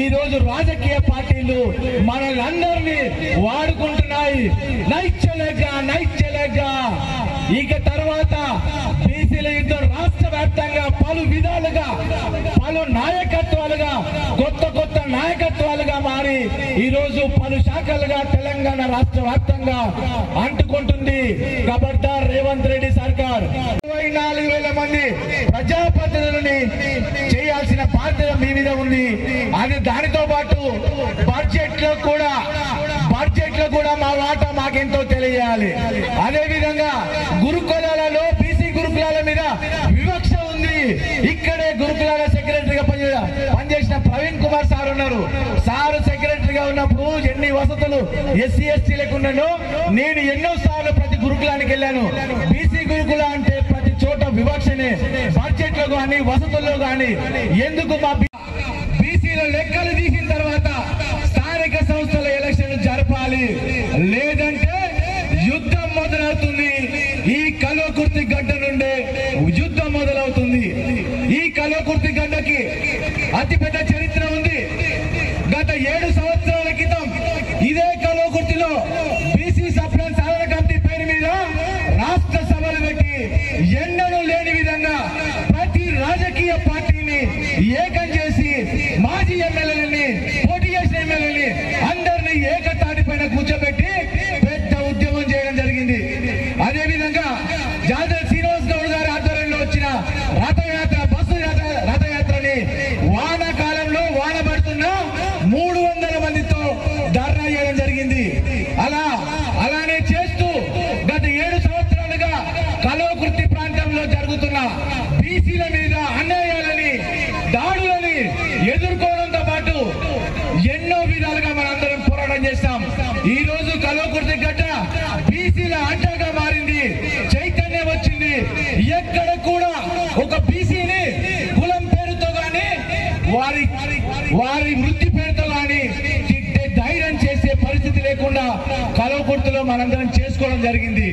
ఈ రోజు రాజకీయ పార్టీలు మనల్ని వాడుకుంటున్నాయి. నైచ్చలేగా ఇక తర్వాత బీసీల యుద్ధం రాష్ట్ర వ్యాప్తంగా పలు విధాలుగా పలు నాయకత్వాలుగా కొత్త నాయకత్వాలుగా మారి ఈ రోజు పలు శాఖలుగా తెలంగాణ రాష్ట్ర వ్యాప్తంగా అంటుకుంటుంది. ఖబర్దార్ రేవంత్ రెడ్డి సర్కార్ 24,000 మంది ప్రజాప్రతినిధులని చేయాల్సిన బాధ్యత మీ మీద ఉంది. అది దానితో పాటు బడ్జెట్ లో కూడా మా వాటా మాకెంతో తెలియాలి. అదే విధంగా గురుకులాలలో బీసీ గురుకులాల మీద వివక్ష ఉంది. ఇక్కడే గురుకులాల సెక్రటరీగా పనిచేసిన ప్రవీణ్ కుమార్ సార్ ఉన్నారు. సార్ సెక్రటరీగా ఉన్నప్పుడు ఎన్ని వసతులు ఎస్సీ ఎస్టీలకు ఉన్నాను. నేను ఎన్నో సార్లు ప్రతి గురుకులానికి వెళ్ళాను. బీసీ గురుకుల అంటే ప్రతి చోట వివక్షనే, బడ్జెట్ లో గాని వసతుల్లో గాని. ఎందుకు మా బీసీలో లెక్కలు తీసిన తర్వాత స్థానిక సంస్థల ఎలక్షన్లు జరపాలి, లేదంటే యుద్ధం మొదలవుతుంది. ఈ కల్వకుర్తి గడ్డ నుండే యుద్ధం మొదలవుతుంది. ఈ కల్వకుర్తి గడ్డకి అతిపెద్ద చరిత్ర ఉంది. గత 7 సంవత్సరాల క్రితం ఇదే కల్వకుర్తిలో బీసీ సప్లైన్ సాధన కమిటీ పేరు మీద రాష్ట్ర సభలు పెట్టి ఎన్నడూ లేని విధంగా ప్రతి రాజకీయ పార్టీని ఏకం చేసి మాజీ ఎమ్మెల్యేలని, పోటీ చేసిన ఎమ్మెల్యేలని అందరినీ ఏకతాటి పైన కూర్చోబెట్టి పెద్ద ఉద్యమం చేయడం జరిగింది. అదే విధంగా జాతర శ్రీనివాస్ గౌడ్ గారి ఆధ్వర్యంలో వచ్చిన రథయాత్రని వానాకాలంలో వాన పడుతున్న 300 మందితో ధర్నా చేయడం జరిగింది. అలానే చేస్తూ గత 7 సంవత్సరాలుగా కల్వకుర్తి ప్రాంతంలో జరుగుతున్న బీసీల మీద అన్యాయాలని, దాడులని ఎదుర్కోవడంతో పాటు ఎన్నో విధాలుగా మనందరం పోరాటం చేస్తాం. ఈ రోజు కల్వకుర్తి గడ్డ బీసీల అడ్డగా మారింది. చైతన్యం వచ్చింది. ఎక్కడ కూడా ఒక బీసీని కులం పేరుతో గాని వారి వృత్తి పేరుతో గాని తిట్టే ధైర్యం చేసే పరిస్థితి లేకుండా కల్వకుర్తిలో మనందరం చేసుకోవడం జరిగింది.